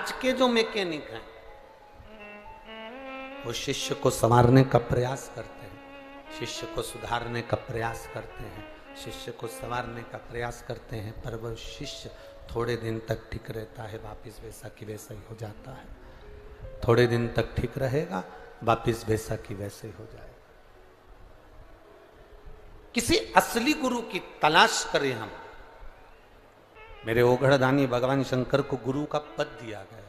आज के जो मैकेनिक हैं वो शिष्य को संवारने का प्रयास करते हैं, शिष्य को सुधारने का प्रयास करते हैं, शिष्य को संवारने का प्रयास करते हैं, पर वह शिष्य थोड़े दिन तक ठीक रहता है, वापिस वैसा की वैसा ही हो जाता है। थोड़े दिन तक ठीक रहेगा, वापिस वैसा की वैसे ही हो जाएगा। किसी असली गुरु की तलाश करें हम। मेरे ओघड़दानी भगवान शंकर को गुरु का पद दिया गया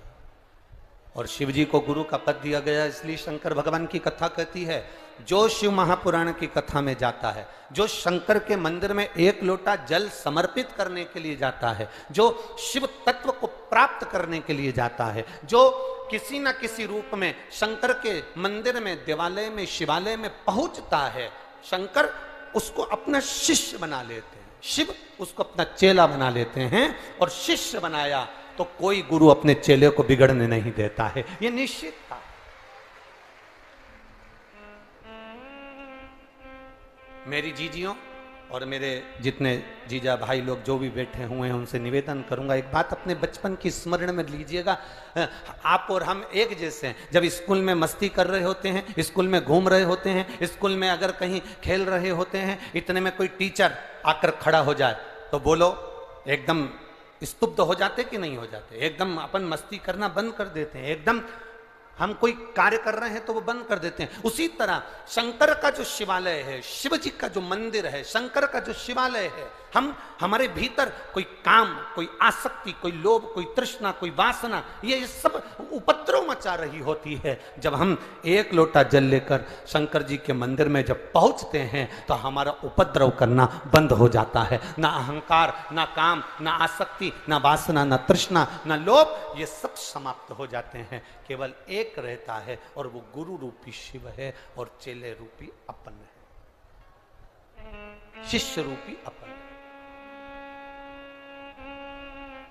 और शिव जी को गुरु का पद दिया गया, इसलिए शंकर भगवान की कथा कहती है, जो शिव महापुराण की कथा में जाता है, जो शंकर के मंदिर में एक लोटा जल समर्पित करने के लिए जाता है, जो शिव तत्व को प्राप्त करने के लिए जाता है, जो किसी न किसी रूप में शंकर के मंदिर में, देवालय में, शिवालय में पहुंचता है, शंकर उसको अपना शिष्य बना लेते हैं, शिव उसको अपना चेला बना लेते हैं। और शिष्य बनाया तो कोई गुरु अपने चेले को बिगड़ने नहीं देता है, यह निश्चित था। मेरी जीजियों और मेरे जितने जीजा भाई लोग जो भी बैठे हुए हैं उनसे निवेदन करूंगा, एक बात अपने बचपन की स्मरण में लीजिएगा। आप और हम एक जैसे हैं। जब स्कूल में मस्ती कर रहे होते हैं, स्कूल में घूम रहे होते हैं, स्कूल में अगर कहीं खेल रहे होते हैं, इतने में कोई टीचर आकर खड़ा हो जाए तो बोलो एकदम स्तुब्ध हो जाते कि नहीं हो जाते? एकदम अपन मस्ती करना बंद कर देते हैं, एकदम हम कोई कार्य कर रहे हैं तो वो बंद कर देते हैं। उसी तरह शंकर का जो शिवालय है, शिव जी का जो मंदिर है, शंकर का जो शिवालय है, हम हमारे भीतर कोई काम, कोई आसक्ति, कोई लोभ, कोई तृष्णा, कोई वासना, ये सब उपद्रव मचा रही होती है। जब हम एक लोटा जल लेकर शंकर जी के मंदिर में जब पहुंचते हैं तो हमारा उपद्रव करना बंद हो जाता है। ना अहंकार, ना काम, ना आसक्ति, ना वासना, ना तृष्णा, ना लोभ, ये सब समाप्त हो जाते हैं। केवल एक रहता है और वो गुरु रूपी शिव है और चेले रूपी अपन है, शिष्य रूपी अपन है।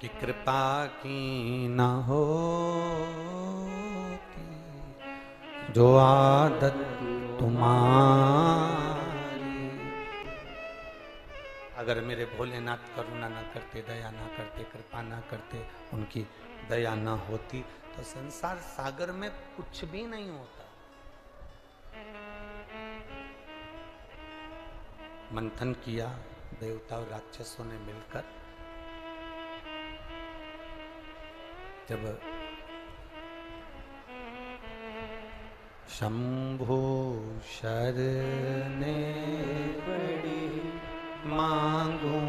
कि कृपा की न होती जो आदत तुम्हारी, अगर मेरे भोलेनाथ करुणा ना करते, दया ना करते, कृपा ना करते, उनकी दया ना होती तो संसार सागर में कुछ भी नहीं होता। मंथन किया देवता और राक्षसों ने मिलकर, जब शंभु शरणे बड़ी मांगू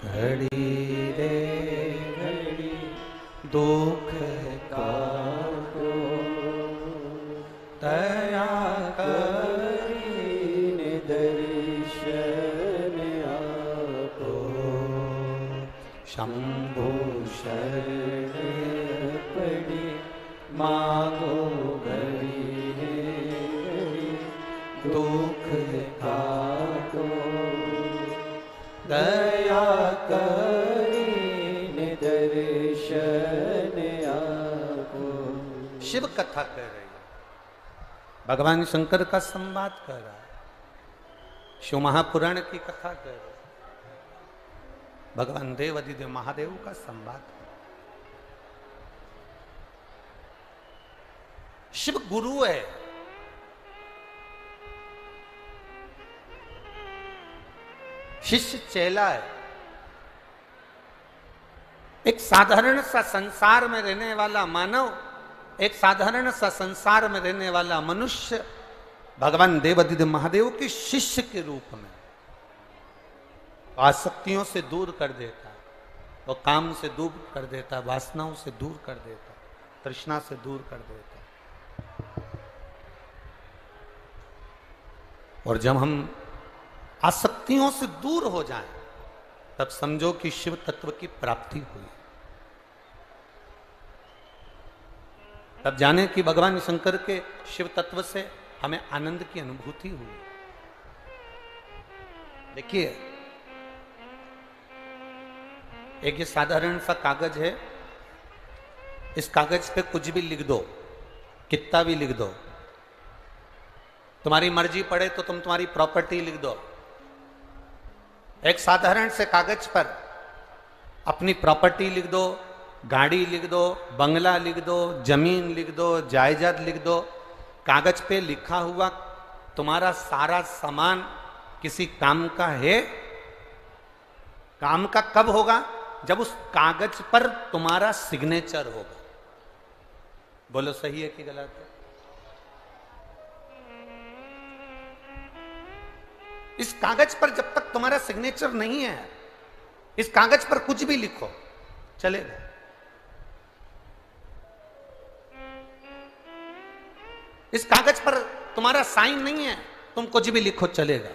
घड़ी रे घड़ी, दुख का दया करीन दर्शन आपो, शंभु शरण पड़ी मांगो घड़ी घड़ी, दुख काटो दया करीन दर्शन आपो। शिव कथा कर रही है, भगवान शंकर का संवाद कर रहा है, शिव महापुराण की कथा कर रहा है, भगवान देव अधिदेव महादेव का संवाद। शिव गुरु है, शिष्य चेला है। एक साधारण सा संसार में रहने वाला मानव, एक साधारण सा संसार में रहने वाला मनुष्य भगवान देव अधिदेव महादेव के शिष्य के रूप में आसक्तियों से दूर कर देता है, वो काम से दूर कर देता है, वासनाओं से दूर कर देता है, तृष्णा से दूर कर देता है। और जब हम आसक्तियों से दूर हो जाएं तब समझो कि शिव तत्व की प्राप्ति हुई। तब जाने कि भगवान शंकर के शिव तत्व से हमें आनंद की अनुभूति हुई। देखिए, एक ये साधारण सा कागज है, इस कागज पे कुछ भी लिख दो, कितना भी लिख दो, तुम्हारी मर्जी पड़े तो तुम तुम्हारी प्रॉपर्टी लिख दो। एक साधारण से कागज पर अपनी प्रॉपर्टी लिख दो, गाड़ी लिख दो, बंगला लिख दो, जमीन लिख दो, जायदाद लिख दो, कागज पे लिखा हुआ तुम्हारा सारा सामान किसी काम का है? काम का कब होगा? जब उस कागज पर तुम्हारा सिग्नेचर होगा। बोलो सही है कि गलत है? इस कागज पर जब तक तुम्हारा सिग्नेचर नहीं है, इस कागज पर कुछ भी लिखो चलेगा। इस कागज पर तुम्हारा साइन नहीं है, तुम कुछ भी लिखो चलेगा।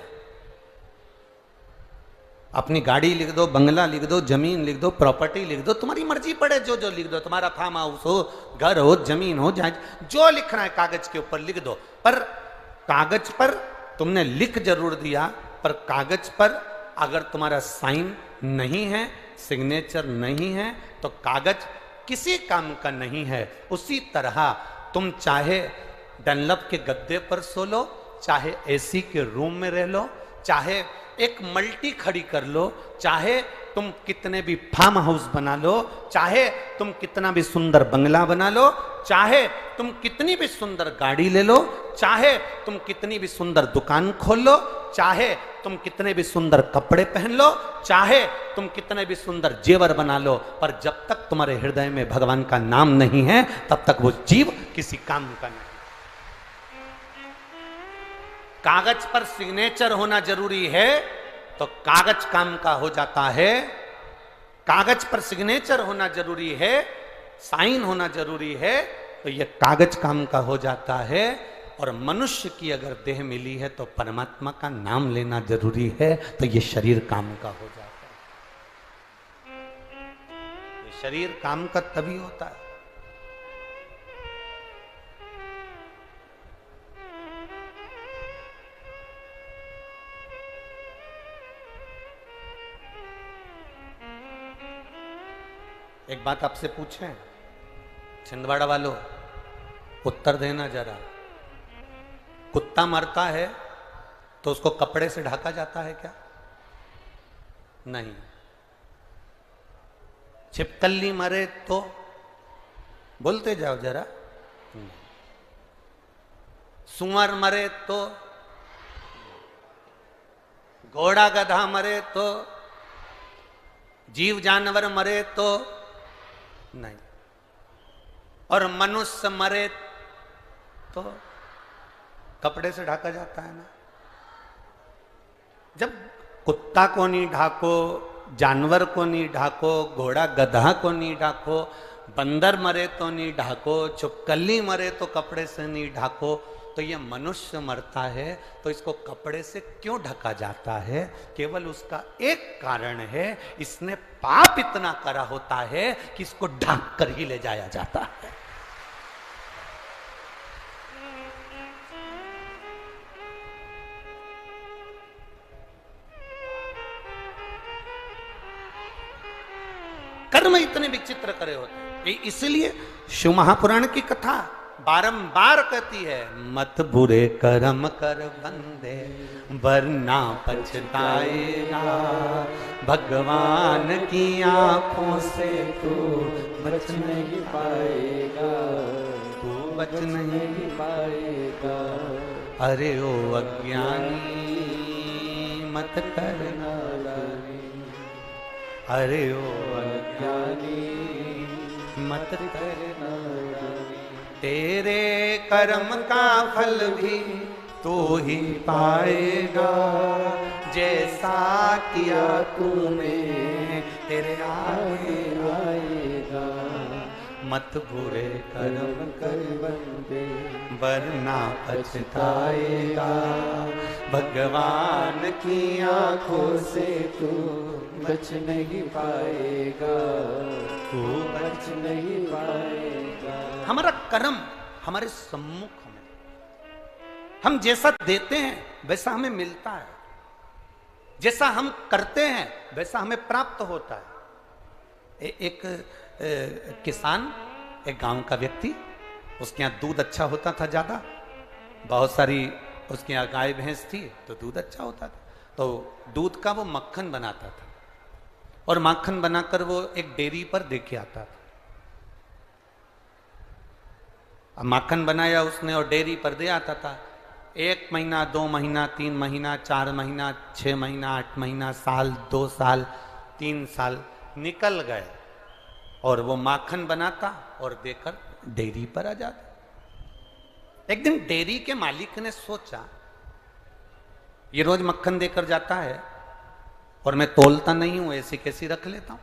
अपनी गाड़ी लिख दो, बंगला लिख दो, जमीन लिख दो, प्रॉपर्टी लिख दो, तुम्हारी मर्जी पड़े जो जो लिख दो। तुम्हारा फार्म हाउस हो, घर हो, जमीन हो, जो लिखना है कागज के ऊपर लिख दो। पर कागज पर तुमने लिख जरूर दिया, पर कागज पर अगर तुम्हारा साइन नहीं है, सिग्नेचर नहीं है, तो कागज किसी काम का नहीं है। उसी तरह तुम चाहे डनलप के गद्दे पर सो लो, चाहे एसी के रूम में रह लो, चाहे एक मल्टी खड़ी कर लो, चाहे तुम कितने भी फार्म हाउस बना लो, चाहे तुम कितना भी सुंदर बंगला बना लो, चाहे तुम कितनी भी सुंदर गाड़ी ले लो, चाहे तुम कितनी भी सुंदर दुकान खोल लो, चाहे तुम कितने भी सुंदर कपड़े पहन लो, चाहे तुम कितने भी सुंदर जेवर बना लो, पर जब तक तुम्हारे हृदय में भगवान का नाम नहीं है, तब तक वो जीव किसी काम का नहीं। कागज पर सिग्नेचर होना जरूरी है तो कागज काम का हो जाता है। कागज पर सिग्नेचर होना जरूरी है, साइन होना जरूरी है, तो यह कागज काम का हो जाता है। और मनुष्य की अगर देह मिली है तो परमात्मा का नाम लेना जरूरी है, तो यह शरीर काम का हो जाता है। ये शरीर काम का तभी होता है। एक बात आपसे पूछें, छिंदवाड़ा वालों, उत्तर देना जरा। कुत्ता मरता है तो उसको कपड़े से ढका जाता है क्या? नहीं। छिपकली मरे तो? बोलते जाओ जरा। सुअर मरे तो? घोड़ा गधा मरे तो? जीव जानवर मरे तो? नहीं। और मनुष्य मरे तो कपड़े से ढका जाता है ना। जब कुत्ता को नहीं ढाको, जानवर को नहीं ढाको, घोड़ा गधा को नहीं ढाको, बंदर मरे तो नहीं ढाको, छिपकली मरे तो कपड़े से नहीं ढाको, तो ये मनुष्य मरता है तो इसको कपड़े से क्यों ढका जाता है? केवल उसका एक कारण है, इसने पाप इतना करा होता है कि इसको ढक कर ही ले जाया जाता है। कर्म इतने विचित्र करे होते हैं। इसलिए शिव महापुराण की कथा बारंबार कहती है, मत बुरे कर्म कर बंदे वरना पछताएगा, भगवान की आंखों से तू बच नहीं पाएगा, तू बच नहीं पाएगा। अरे ओ अज्ञानी मत करना, अरे ओ अज्ञानी मत करना, तेरे कर्म का फल भी तू ही पाएगा, जैसा किया तूने तेरे आगे आएगा। मत बुरे कर्म कर बंदे वरना पछताएगा, भगवान की आंखों से तू बच नहीं पाएगा, तू बच नहीं पाएगा। हमारा कर्म हमारे सम्मुख में, हम जैसा देते हैं वैसा हमें मिलता है, जैसा हम करते हैं वैसा हमें प्राप्त होता है। एक किसान, एक गांव का व्यक्ति, उसके यहाँ दूध अच्छा होता था ज्यादा, बहुत सारी उसके यहाँ गाय भैंस थी तो दूध अच्छा होता था, तो दूध का वो मक्खन बनाता था और मक्खन बनाकर वो एक डेयरी पर दे के आता था। माखन बनाया उसने और डेयरी पर दे आता था। 1 महीना, 2 महीना, 3 महीना, 4 महीना, 6 महीना, 8 महीना, साल, 2 साल, 3 साल निकल गए और वो माखन बनाता और देकर डेयरी पर आ जाता। एक दिन डेयरी के मालिक ने सोचा, ये रोज मक्खन देकर जाता है और मैं तोलता नहीं हूं, ऐसी कैसी रख लेता हूं।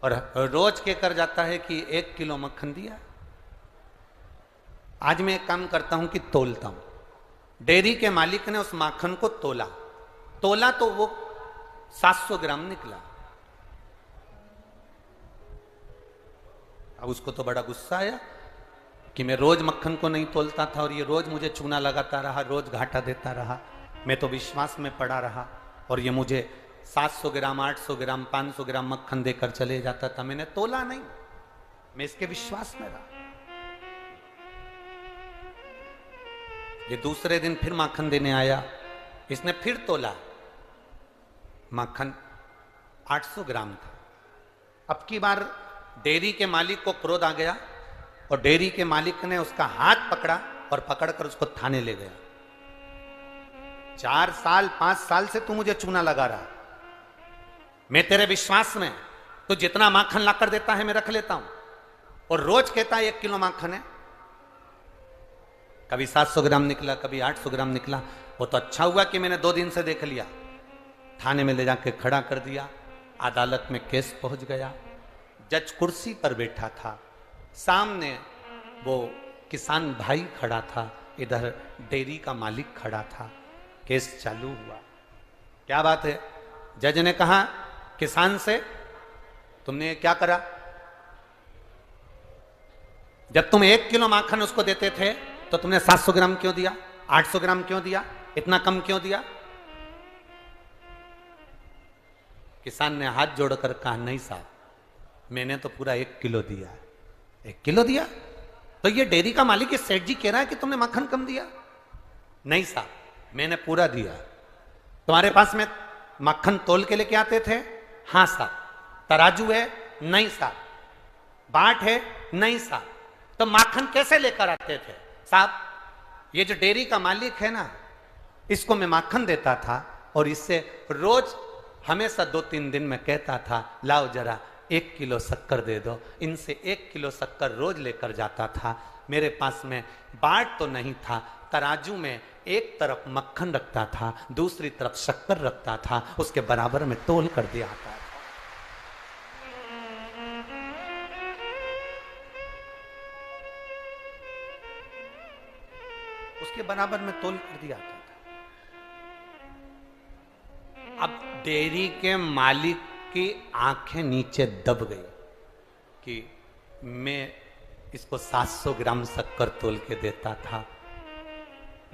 और रोज कहकर जाता है कि 1 किलो मक्खन दिया, आज मैं एक काम करता हूं कि तोलता हूं। डेयरी के मालिक ने उस माखन को तोला तो वो 700 ग्राम निकला। अब उसको तो बड़ा गुस्सा आया कि मैं रोज मक्खन को नहीं तोलता था और ये रोज मुझे चूना लगाता रहा, रोज घाटा देता रहा। मैं तो विश्वास में पड़ा रहा और ये मुझे 700 ग्राम, 800 ग्राम, 500 ग्राम मक्खन देकर चले जाता था। मैंने तोला नहीं, मैं इसके विश्वास में रहा। ये दूसरे दिन फिर माखन देने आया, इसने फिर तोला, माखन 800 ग्राम था। अब की बार डेयरी के मालिक को क्रोध आ गया और डेयरी के मालिक ने उसका हाथ पकड़ा और पकड़कर उसको थाने ले गया। 4 साल 5 साल से तू मुझे चूना लगा रहा, मैं तेरे विश्वास में, तो जितना माखन लाकर देता है मैं रख लेता हूं और रोज कहता है 1 किलो माखन है। कभी 700 ग्राम निकला, कभी 800 ग्राम निकला। वो तो अच्छा हुआ कि मैंने 2 दिन से देख लिया। थाने में ले जाके खड़ा कर दिया, अदालत में केस पहुंच गया। जज कुर्सी पर बैठा था, सामने वो किसान भाई खड़ा था, इधर डेयरी का मालिक खड़ा था। केस चालू हुआ। क्या बात है? जज ने कहा किसान से, तुमने क्या करा? जब तुम 1 किलो माखन उसको देते थे तो तुमने 700 ग्राम क्यों दिया, 800 ग्राम क्यों दिया, इतना कम क्यों दिया? किसान ने हाथ जोड़कर कहा, नहीं साहब, मैंने तो पूरा 1 किलो दिया। 1 किलो दिया? तो ये डेयरी का मालिक, ये सेठ जी कह रहा है कि तुमने मक्खन कम दिया। नहीं साहब, मैंने पूरा दिया। तुम्हारे पास में मक्खन तोल के लेके आते थे? हाँ साहब। तराजू है? नहीं साहब। बाट है? नहीं साहब। तो माखन कैसे लेकर आते थे? साहब, ये जो डेयरी का मालिक है ना, इसको मैं माखन देता था और इससे रोज हमेशा 2-3 दिन में कहता था, लाओ जरा 1 किलो शक्कर दे दो। इनसे 1 किलो शक्कर रोज लेकर जाता था। मेरे पास में बाट तो नहीं था, तराजू में एक तरफ मक्खन रखता था, दूसरी तरफ शक्कर रखता था, उसके बराबर में तोल कर दिया आता था। उसके बराबर में तोल कर दिया आता था। अब डेयरी के मालिक की आंखें नीचे दब गई कि मैं इसको 700 ग्राम शक्कर तोल के देता था,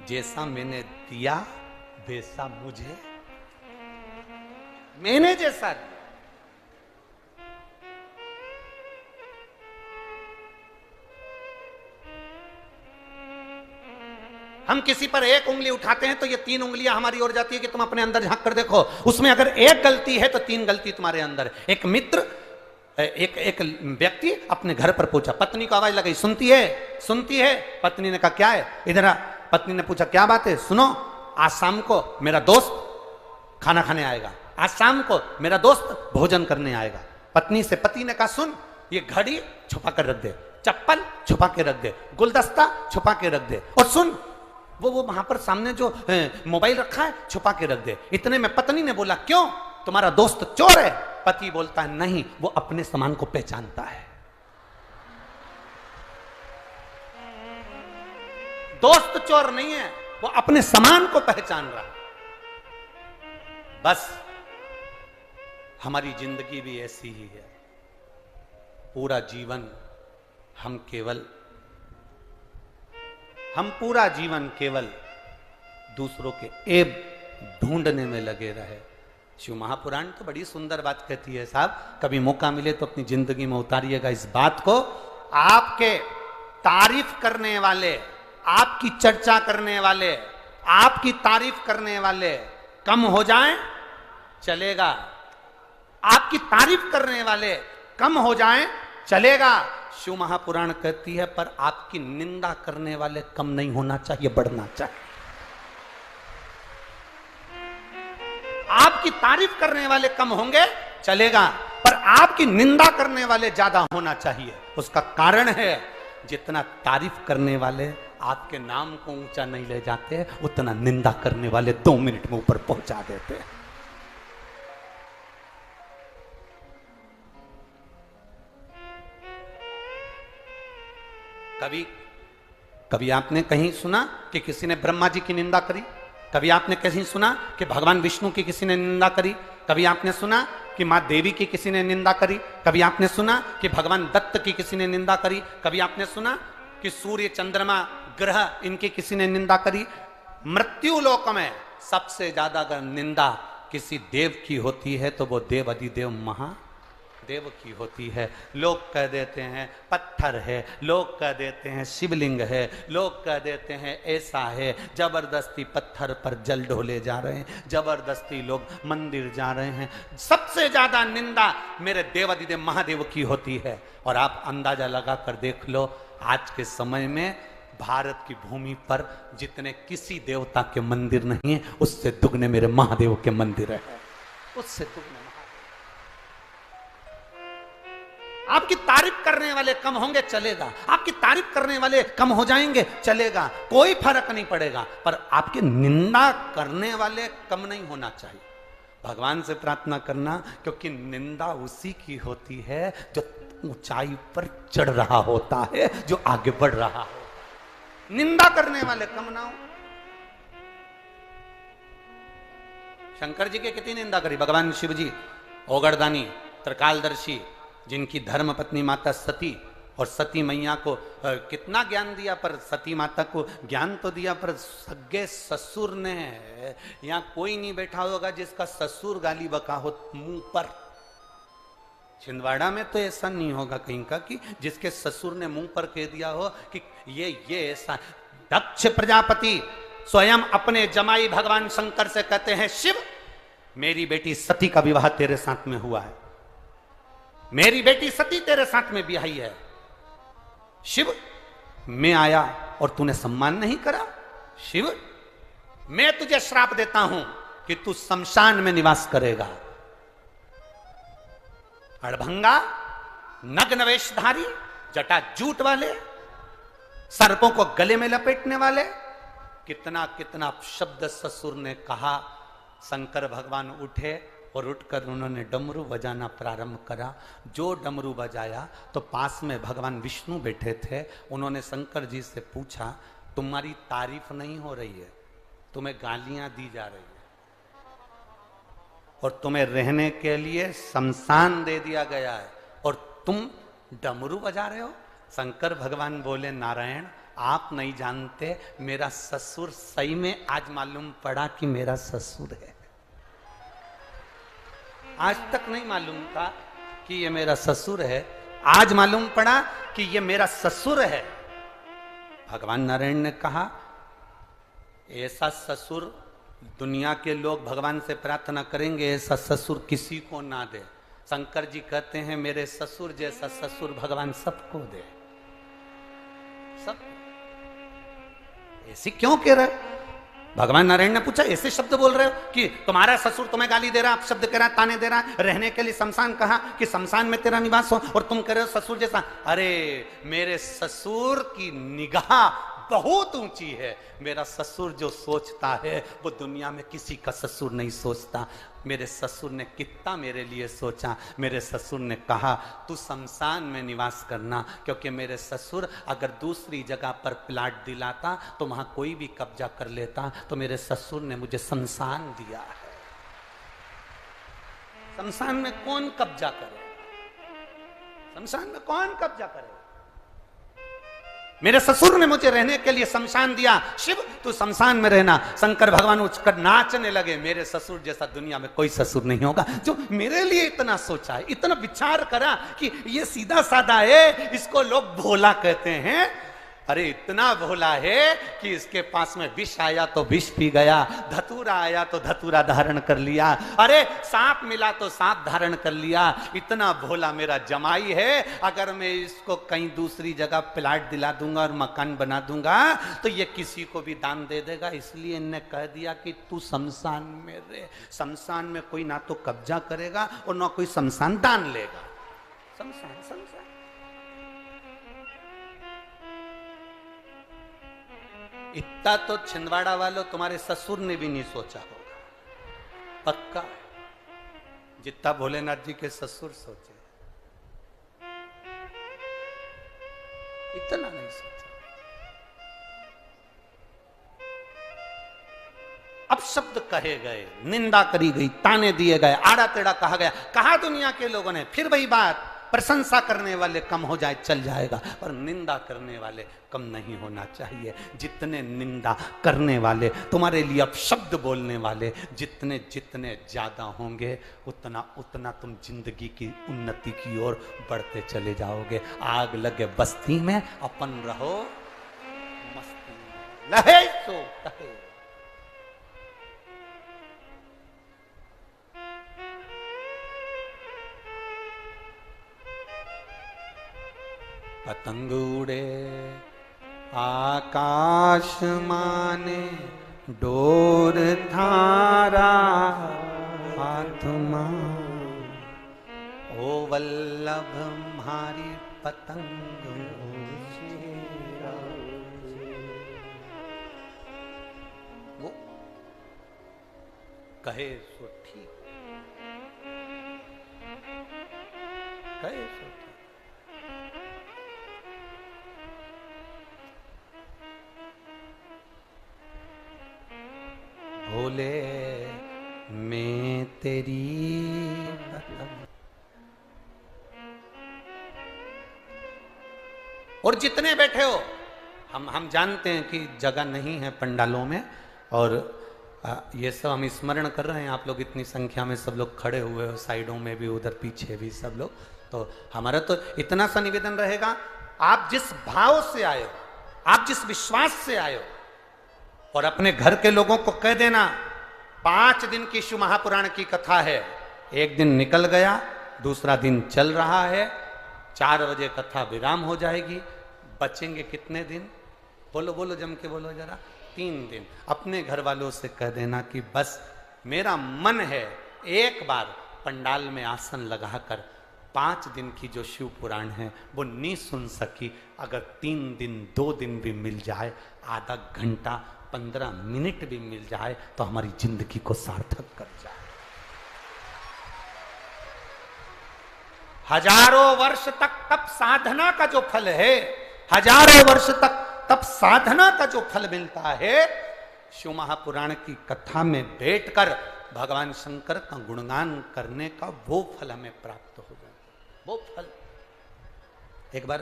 जैसा मैंने दिया वैसा मुझे, मैंने जैसा दिया। हम किसी पर 1 उंगली उठाते हैं तो ये 3 उंगलियां हमारी ओर जाती है कि तुम अपने अंदर झांक कर देखो। उसमें अगर 1 गलती है तो 3 गलती तुम्हारे अंदर। एक मित्र, एक व्यक्ति अपने घर पर पूछा, पत्नी को आवाज लगाई, सुनती है? सुनती है। पत्नी ने कहा क्या है, इधर आ। पत्नी ने पूछा क्या बात है? सुनो, आज शाम को मेरा दोस्त खाना खाने आएगा, आज शाम को मेरा दोस्त भोजन करने आएगा। पत्नी से पति ने कहा, सुन, ये घड़ी छुपा कर रख दे, चप्पल छुपा के रख दे, गुलदस्ता छुपा के रख दे, और सुन, वो वहां पर सामने जो मोबाइल रखा है छुपा के रख दे। इतने में पत्नी ने बोला, क्यों, तुम्हारा दोस्त चोर है? पति बोलता है, नहीं, वो अपने सामान को पहचानता है। दोस्त चोर नहीं है, वो अपने सामान को पहचान रहा। बस हमारी जिंदगी भी ऐसी ही है। पूरा जीवन हम पूरा जीवन केवल दूसरों के ऐब ढूंढने में लगे रहे। शिव महापुराण तो बड़ी सुंदर बात कहती है साहब, कभी मौका मिले तो अपनी जिंदगी में उतारिएगा इस बात को। आपके तारीफ करने वाले, आपकी चर्चा करने वाले, आपकी तारीफ करने वाले कम हो जाएं चलेगा, आपकी तारीफ करने वाले कम हो जाएं चलेगा। शिव महापुराण कहती है, पर आपकी निंदा करने वाले कम नहीं होना चाहिए, बढ़ना चाहिए। आपकी तारीफ करने वाले कम होंगे चलेगा, पर आपकी निंदा करने वाले ज्यादा होना चाहिए। उसका कारण है, जितना तारीफ करने वाले आपके नाम को ऊंचा नहीं ले जाते, उतना निंदा करने वाले 2 मिनट में ऊपर पहुंचा देते हैं। कभी आपने कहीं सुना कि किसी ने ब्रह्मा जी की निंदा करी? कभी आपने कहीं सुना कि भगवान विष्णु की किसी ने निंदा करी? कभी आपने सुना कि मां देवी की किसी ने निंदा करी? कभी आपने सुना कि भगवान दत्त की किसी ने निंदा करी? कभी आपने सुना कि सूर्य चंद्रमा ग्रह इनकी किसी ने निंदा करी? मृत्यु लोक में सबसे ज्यादा अगर निंदा किसी देव की होती है तो वो देव अधिदेव महादेव की होती है। लोग कह देते हैं पत्थर है, लोग कह देते हैं शिवलिंग है, लोग कह देते हैं ऐसा है। जबरदस्ती पत्थर पर जल ढोले जा रहे हैं, जबरदस्ती लोग मंदिर जा रहे हैं। सबसे ज्यादा निंदा मेरे देव अधिदेव महादेव की होती है। और आप अंदाजा लगा कर देख लो, आज के समय में भारत की भूमि पर जितने किसी देवता के मंदिर नहीं है, उससे दुगने मेरे महादेव के मंदिर है, उससे दुगने। आपकी तारीफ करने वाले कम होंगे चलेगा, आपकी तारीफ करने वाले कम हो जाएंगे चलेगा, कोई फर्क नहीं पड़ेगा, पर आपकी निंदा करने वाले कम नहीं होना चाहिए। भगवान से प्रार्थना करना, क्योंकि निंदा उसी की होती है जो ऊंचाई पर चढ़ रहा होता है, जो आगे बढ़ रहा हो। निंदा करने वाले कम ना हो। शंकर जी की कितनी निंदा करी भगवान शिव जी, ओगरदानी त्रिकालदर्शी, जिनकी धर्म पत्नी माता सती, और सती मैया को कितना ज्ञान दिया, पर सती माता को ज्ञान तो दिया, पर सगे ससुर ने, यहाँ कोई नहीं बैठा होगा जिसका ससुर गाली बका हो मुंह पर। छिंदवाड़ा में तो ऐसा नहीं होगा कहीं का कि जिसके ससुर ने मुंह पर कह दिया हो कि ये ऐसा। दक्ष प्रजापति स्वयं अपने जमाई भगवान शंकर से कहते हैं, शिव मेरी बेटी सती का विवाह तेरे साथ में हुआ है, मेरी बेटी सती तेरे साथ में ब्याही है। शिव मैं आया और तूने सम्मान नहीं करा, शिव मैं तुझे श्राप देता हूं कि तू शमशान में निवास करेगा। अड़भंगा, नग्न वेशधारी, जटा जूट वाले, सर्पों को गले में लपेटने वाले, कितना कितना शब्द ससुर ने कहा। शंकर भगवान उठे और उठकर उन्होंने डमरू बजाना प्रारंभ करा। जो डमरू बजाया तो पास में भगवान विष्णु बैठे थे। उन्होंने शंकर जी से पूछा, तुम्हारी तारीफ नहीं हो रही है, तुम्हें गालियां दी जा रही है और तुम्हें रहने के लिए शमशान दे दिया गया है और तुम डमरू बजा रहे हो। शंकर भगवान बोले, नारायण आप नहीं जानते, मेरा ससुर सही में आज मालूम पड़ा कि मेरा ससुर है। आज तक नहीं मालूम था कि ये मेरा ससुर है, आज मालूम पड़ा कि ये मेरा ससुर है। भगवान नारायण ने कहा, ऐसा ससुर दुनिया के लोग भगवान से प्रार्थना करेंगे, ऐसा ससुर किसी को ना दे। शंकर जी कहते हैं, मेरे ससुर जैसा ससुर भगवान सबको दे। सब ऐसी क्यों कह रहे? भगवान नारायण ने पूछा, ऐसे शब्द बोल रहे हो कि तुम्हारा ससुर तुम्हें गाली दे रहा, आप शब्द कह रहा, ताने दे रहा, रहने के लिए शमशान कहा कि शमशान में तेरा निवास हो, और तुम कह रहे हो ससुर जैसा। अरे मेरे ससुर की निगाह बहुत ऊंची है। मेरा ससुर जो सोचता है वो दुनिया में किसी का ससुर नहीं सोचता। मेरे ससुर ने कितना मेरे लिए सोचा। मेरे ससुर ने कहा, तू शमशान में निवास करना, क्योंकि मेरे ससुर अगर दूसरी जगह पर प्लाट दिलाता तो वहां कोई भी कब्जा कर लेता, तो मेरे ससुर ने मुझे शमशान दिया है। शमशान में कौन कब्जा करे? शमशान में कौन कब्जा करे? मेरे ससुर ने मुझे रहने के लिए शमशान दिया। शिव तू शमशान में रहना। शंकर भगवान उठकर नाचने लगे, मेरे ससुर जैसा दुनिया में कोई ससुर नहीं होगा जो मेरे लिए इतना सोचा है, इतना विचार करा कि ये सीधा साधा है, इसको लोग भोला कहते हैं। अरे इतना भोला है कि इसके पास में विष आया तो विष पी गया, धतूरा आया तो धतूरा धारण कर लिया, अरे सांप मिला तो सांप धारण कर लिया। इतना भोला मेरा जमाई है, अगर मैं इसको कहीं दूसरी जगह प्लाट दिला दूंगा और मकान बना दूंगा तो ये किसी को भी दान दे देगा। इसलिए इन्हें कह दिया कि तू शमशान में रहे। शमशान में कोई ना तो कब्जा करेगा और ना कोई शमशान दान लेगा। शमशान शमशान इतना तो छिंदवाड़ा वालों तुम्हारे ससुर ने भी नहीं सोचा होगा, पक्का, जितना भोलेनाथ जी के ससुर सोचे, इतना नहीं सोचा। अपशब्द कहे गए, निंदा करी गई, ताने दिए गए, आड़ा टेढ़ा कहा गया। कहा दुनिया के लोगों ने, फिर वही बात, प्रशंसा करने वाले कम हो जाए चल जाएगा, पर निंदा करने वाले कम नहीं होना चाहिए। जितने निंदा करने वाले, तुम्हारे लिए अपशब्द बोलने वाले जितने जितने ज्यादा होंगे, उतना उतना तुम जिंदगी की उन्नति की ओर बढ़ते चले जाओगे। आग लगे बस्ती में, अपन रहो मस्ती में, लहे सो कहे। पतंग उड़े आकाश माने, डोर थारा हाथ मां, ओ वल्लभ म्हारी पतंग वो कहे सो ठीक, कहे सो ठीक। भोले मैं तेरी पतंग। और जितने बैठे हो, हम जानते हैं कि जगह नहीं है पंडालों में, और ये सब हम स्मरण कर रहे हैं। आप लोग इतनी संख्या में सब लोग खड़े हुए हो, साइडों में भी, उधर पीछे भी सब लोग। तो हमारा तो इतना सा निवेदन रहेगा, आप जिस भाव से आए हो, आप जिस विश्वास से आए हो, और अपने घर के लोगों को कह देना 5 दिन की शिव महापुराण की कथा है, एक दिन निकल गया, दूसरा दिन चल रहा है, 4 बजे कथा विराम हो जाएगी, बचेंगे कितने दिन? बोलो बोलो, जम के बोलो जरा। 3 दिन। अपने घर वालों से कह देना कि बस मेरा मन है एक बार पंडाल में आसन लगाकर 5 दिन की जो शिव पुराण है वो नहीं सुन सकी, अगर 3 दिन 2 दिन भी मिल जाए, आधा घंटा 15 मिनट भी मिल जाए तो हमारी जिंदगी को सार्थक कर जाए। हजारों वर्ष तक तप साधना का जो फल है, हजारों वर्ष तक तप साधना का जो फल मिलता है, शिव महापुराण की कथा में बैठकर भगवान शंकर का गुणगान करने का वो फल हमें प्राप्त हो जाता है। वो फल एक बार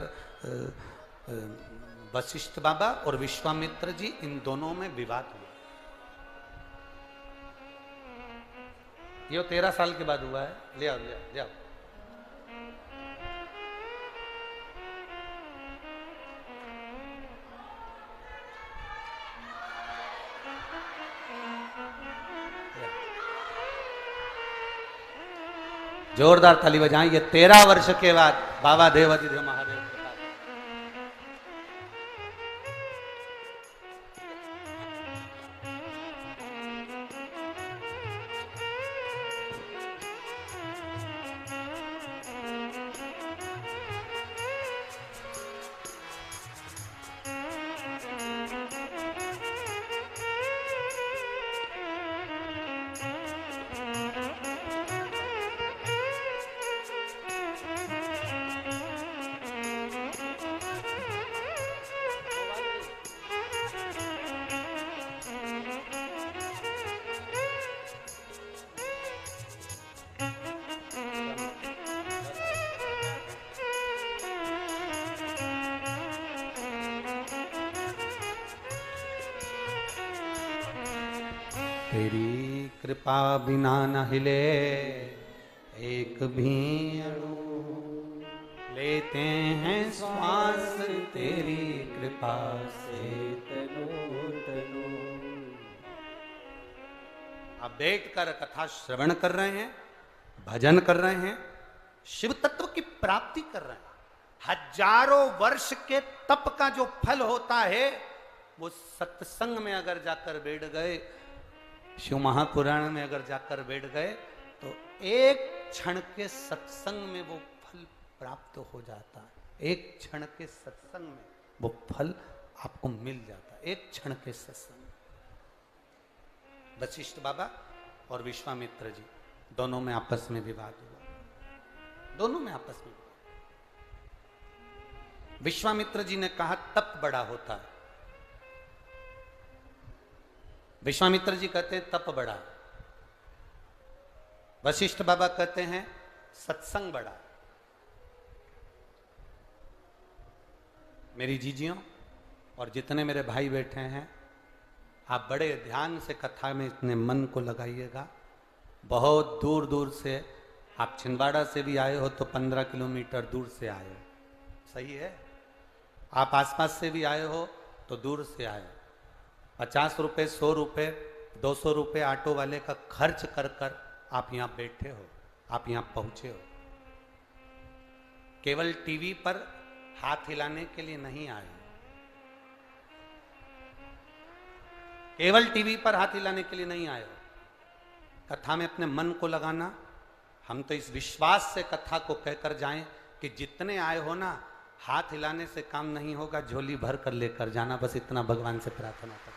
वशिष्ठ बाबा और विश्वामित्र जी, इन दोनों में विवाद हुआ। ये 13 साल के बाद हुआ है। ले आओ ले आओ ले आओ। जोरदार ताली बजाएं। ये 13 वर्ष के बाद बाबा देवाधिदेव महादेव तेरी कृपा बिना न हिले एक भी अणु, लेते हैं श्वास तेरी कृपा से। आप बैठकर कथा श्रवण कर रहे हैं, भजन कर रहे हैं, शिव तत्व की प्राप्ति कर रहे हैं। हजारों वर्ष के तप का जो फल होता है वो सत्संग में अगर जाकर बैठ गए, शिव महापुराण में अगर जाकर बैठ गए तो एक क्षण के सत्संग में वो फल प्राप्त हो जाता है। एक क्षण के सत्संग में वो फल आपको मिल जाता है, एक क्षण के सत्संग में। वशिष्ठ बाबा और विश्वामित्र जी दोनों में आपस में विवाद हुआ, दोनों में आपस में। विश्वामित्र जी ने कहा तप बड़ा होता है। विश्वामित्र जी कहते हैं तप बड़ा। वशिष्ठ बाबा कहते हैं सत्संग बड़ा। मेरी जीजियों और जितने मेरे भाई बैठे हैं, आप बड़े ध्यान से कथा में इतने मन को लगाइएगा। बहुत दूर दूर से आप छिंदवाड़ा से भी आए हो तो 15 किलोमीटर दूर से आए हो, सही है। आप आसपास से भी आए हो तो दूर से आए हो। 50 रुपये, 100 रुपये, 200 रुपये ऑटो वाले का खर्च कर कर आप यहाँ बैठे हो, आप यहाँ पहुंचे हो। केवल टीवी पर हाथ हिलाने के लिए नहीं आए, केवल टीवी पर हाथ हिलाने के लिए नहीं आए हो। कथा में अपने मन को लगाना। हम तो इस विश्वास से कथा को कहकर जाएं कि जितने आए हो ना, हाथ हिलाने से काम नहीं होगा, झोली भर कर लेकर जाना। बस इतना भगवान से प्रार्थना कर।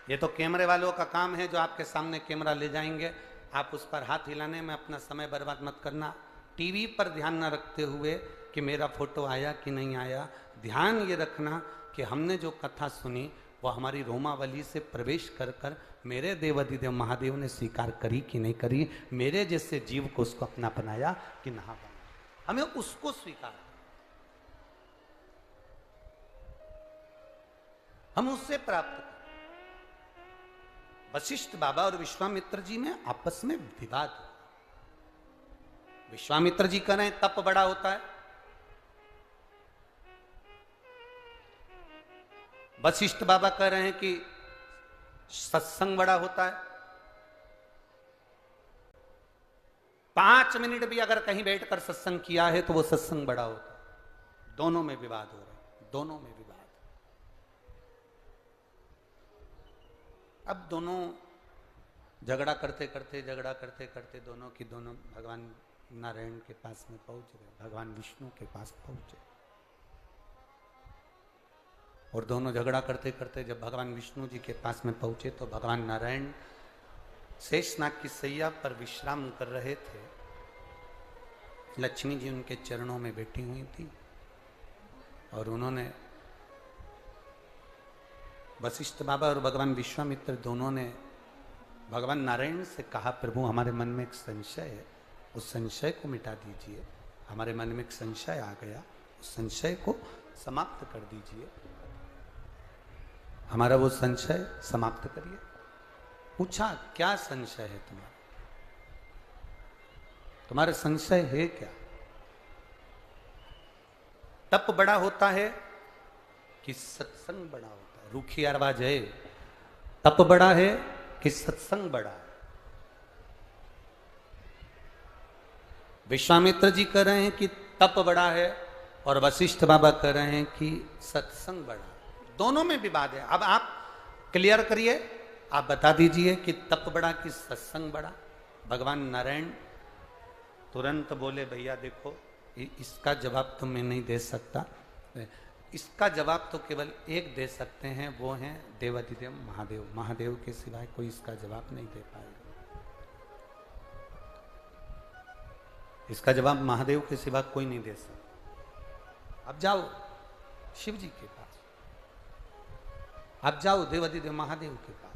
ये तो कैमरे वालों का काम है जो आपके सामने कैमरा ले जाएंगे, आप उस पर हाथ हिलाने में अपना समय बर्बाद मत करना। टीवी पर ध्यान न रखते हुए कि मेरा फोटो आया कि नहीं आया, ध्यान ये रखना कि हमने जो कथा सुनी वो हमारी रोमावली से प्रवेश कर कर मेरे देवाधिदेव महादेव ने स्वीकार करी कि नहीं करी, मेरे जैसे जीव को उसको अपना बनाया कि ना बनाया, हमें उसको स्वीकार, हम उससे प्राप्त करें। वशिष्ठ बाबा और विश्वामित्र जी में आपस में विवाद हुआ। विश्वामित्र जी कह रहे हैं तप बड़ा होता है, वशिष्ठ बाबा कह रहे हैं कि सत्संग बड़ा होता है। 5 मिनट भी अगर कहीं बैठकर सत्संग किया है तो वो सत्संग बड़ा होता है। दोनों में विवाद हो रहा है, दोनों में विवाद। अब दोनों झगड़ा करते करते दोनों की दोनों भगवान नारायण के पास में पहुंच गए, भगवान विष्णु के पास पहुंचे। और दोनों झगड़ा करते करते जब भगवान विष्णु जी के पास में पहुंचे तो भगवान नारायण शेषनाग की सैया पर विश्राम कर रहे थे। लक्ष्मी जी उनके चरणों में बैठी हुई थी और उन्होंने, वशिष्ठ बाबा और भगवान विश्वामित्र दोनों ने भगवान नारायण से कहा, प्रभु हमारे मन में एक संशय है, उस संशय को मिटा दीजिए। हमारे मन में एक संशय आ गया, उस संशय को समाप्त कर दीजिए, हमारा वो संशय समाप्त करिए। पूछा क्या संशय है तुम्हारा, तुम्हारा संशय है क्या? तप बड़ा होता है कि सत्संग बड़ा होता है? रूखी आवाज है, तप बड़ा है कि सत्संग बड़ा है? विश्वामित्र जी कह रहे हैं कि तप बड़ा है और वशिष्ठ बाबा कह रहे हैं कि सत्संग बड़ा है। दोनों में विवाद है। अब आप क्लियर करिए, आप बता दीजिए कि तप बड़ा कि सत्संग बड़ा। भगवान नारायण तुरंत बोले, भैया देखो इसका जवाब तो मैं नहीं दे सकता, इसका जवाब तो केवल एक दे सकते हैं, वो हैं देवाधिदेव महादेव। महादेव के सिवाय कोई इसका जवाब नहीं दे पाएगा। इसका जवाब महादेव के सिवा कोई नहीं दे सकता। अब जाओ शिव जी के पास, अब जाओ देवाधिदेव महादेव के पास।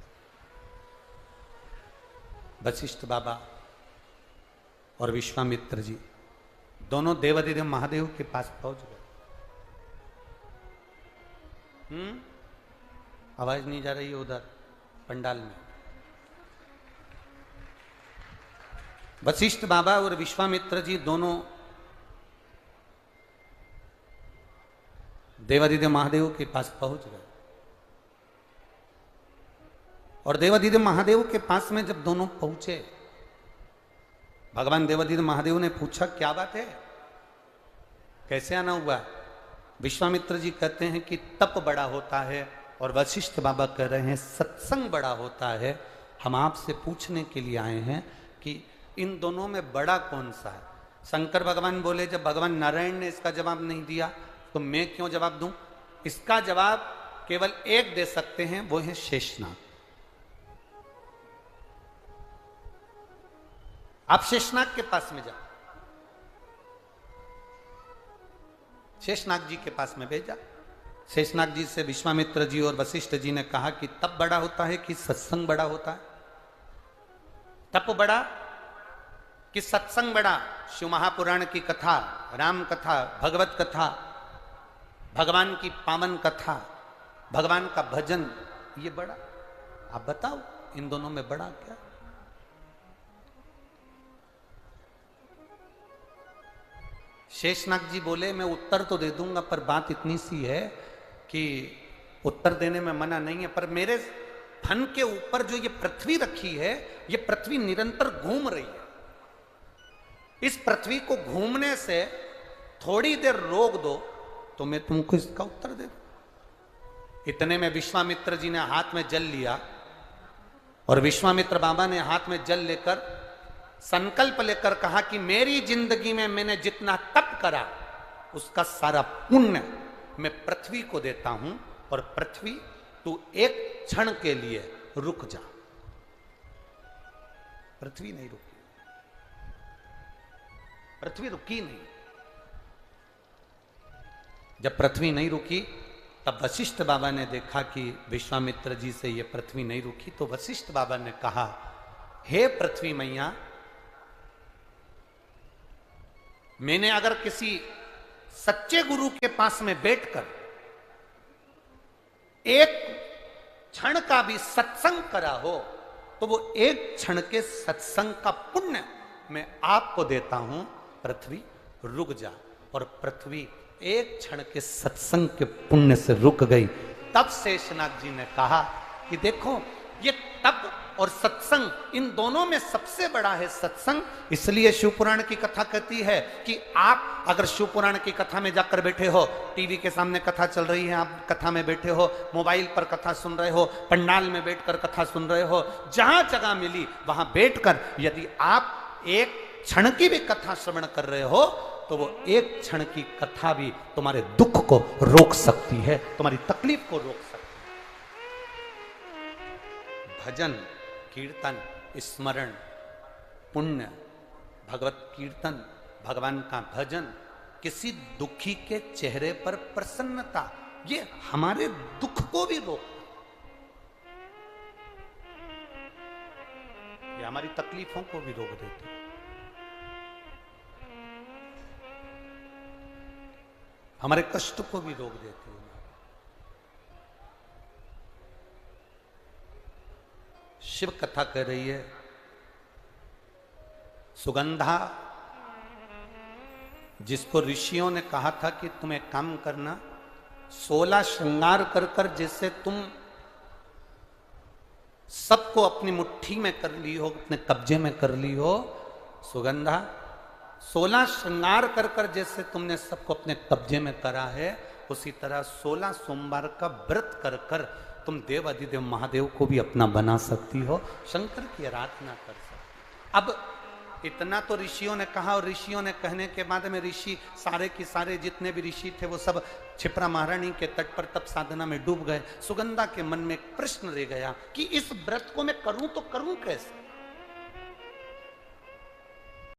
वशिष्ठ बाबा और विश्वामित्र जी दोनों देवाधिदेव महादेव के पास पहुंच गए। आवाज नहीं जा रही है उधर पंडाल में। वशिष्ठ बाबा और विश्वामित्र जी दोनों देवादिदेव महादेव के पास पहुंच गए। और देवादिदेव महादेव के पास में जब दोनों पहुंचे, भगवान देवादिदेव महादेव ने पूछा क्या बात है, कैसे आना हुआ। विश्वामित्र जी कहते हैं कि तप बड़ा होता है, और वशिष्ठ बाबा कह रहे हैं सत्संग बड़ा होता है। हम आपसे पूछने के लिए आए हैं कि इन दोनों में बड़ा कौन सा है। शंकर भगवान बोले, जब भगवान नारायण ने इसका जवाब नहीं दिया तो मैं क्यों जवाब दूं। इसका जवाब केवल एक दे सकते हैं, वो है शेषनाग। आप शेषनाग के पास में जाओ। शेषनाग जी के पास में भेजा। शेषनाग जी से विश्वामित्र जी और वशिष्ठ जी ने कहा कि तप बड़ा होता है कि सत्संग बड़ा होता है। तप बड़ा कि सत्संग बड़ा। शिव महापुराण की कथा, राम कथा, भगवत कथा, भगवान की पावन कथा, भगवान का भजन, ये बड़ा। आप बताओ इन दोनों में बड़ा क्या। शेषनाग जी बोले, मैं उत्तर तो दे दूंगा, पर बात इतनी सी है कि उत्तर देने में मना नहीं है, पर मेरे फन के ऊपर जो ये पृथ्वी रखी है, ये पृथ्वी निरंतर घूम रही है। इस पृथ्वी को घूमने से थोड़ी देर रोक दो तो मैं तुमको इसका उत्तर दे दूं। इतने में विश्वामित्र जी ने हाथ में जल लिया, और विश्वामित्र बाबा ने हाथ में जल लेकर संकल्प लेकर कहा कि मेरी जिंदगी में मैंने जितना तप करा उसका सारा पुण्य मैं पृथ्वी को देता हूं, और पृथ्वी तू एक क्षण के लिए रुक जा। पृथ्वी नहीं रुकी, पृथ्वी रुकी नहीं। जब पृथ्वी नहीं रुकी तब वशिष्ठ बाबा ने देखा कि विश्वामित्र जी से ये पृथ्वी नहीं रुकी, तो वशिष्ठ बाबा ने कहा, हे पृथ्वी मैया, मैंने अगर किसी सच्चे गुरु के पास में बैठकर एक क्षण का भी सत्संग करा हो तो वो एक क्षण के सत्संग का पुण्य मैं आपको देता हूं। पृथ्वी रुक जा। और पृथ्वी एक क्षण के सत्संग के पुण्य से रुक गई। तब शेषनाग जी ने कहा कि देखो, ये तप और सत्संग, इन दोनों में सबसे बड़ा है सत्संग। इसलिए शिवपुराण की कथा कहती है कि आप अगर शिवपुराण की कथा में जाकर बैठे हो, टीवी के सामने कथा चल रही है, आप कथा में बैठे हो, मोबाइल पर कथा सुन रहे हो, पंडाल में बैठकर कथा सुन रहे हो, जहां जगह मिली वहां बैठकर यदि आप एक क्षण की भी कथा श्रवण कर रहे हो तो वो एक क्षण की कथा भी तुम्हारे दुख को रोक सकती है, तुम्हारी तकलीफ को रोक सकती है। भजन, कीर्तन, स्मरण, पुण्य, भगवत कीर्तन, भगवान का भजन, किसी दुखी के चेहरे पर प्रसन्नता, ये हमारे दुख को भी रोकता, ये हमारी तकलीफों को भी रोक देते। हमारे कष्ट को भी रोक देते हैं। शिव कथा कह रही है, सुगंधा, जिसको ऋषियों ने कहा था कि तुम एक काम करना, 16 श्रृंगार कर कर जैसे तुम सबको अपनी मुट्ठी में कर ली हो, अपने कब्जे में कर ली हो, सुगंधा 16 श्रृंगार कर कर जैसे तुमने सबको अपने कब्जे में करा है, उसी तरह 16 सोमवार का व्रत कर कर तुम देव अधिदेव महादेव को भी अपना बना सकती हो, शंकर की आराधना कर सकती। अब इतना तो ऋषियों ने कहा, और ऋषियों ने कहने के बाद में ऋषि सारे के सारे जितने भी ऋषि थे वो सब क्षिप्रा महारानी के तट पर तप साधना में डूब गए। सुगंधा के मन में एक प्रश्न रह गया कि इस व्रत को मैं करूं तो करूं कैसे।